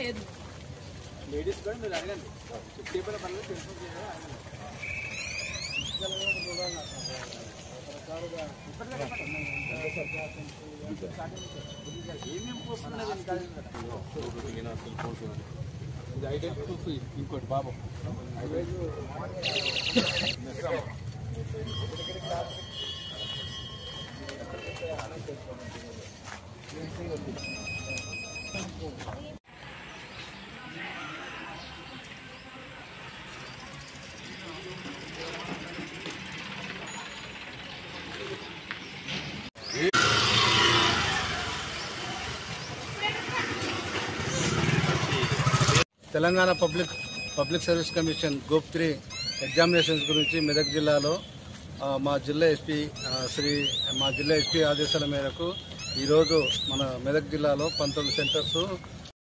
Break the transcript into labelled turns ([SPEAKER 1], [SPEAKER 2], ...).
[SPEAKER 1] లేదు.
[SPEAKER 2] లేడీస్ కూడా మీరు అడగండి, చెప్పే పనులు తెలుసుకుంటే ఏమేమి పోస్తున్నది ఇది ఐడెంటిటీ ఇంకోటి బాబు
[SPEAKER 3] Telangana public service commission group 3 examinations గురించి మెదక్ జిల్లాలో మా జిల్లా ఎస్పీ ఆదేశాల మేరకు ఈరోజు మన మెదక్ జిల్లాలో 19 సెంటర్స్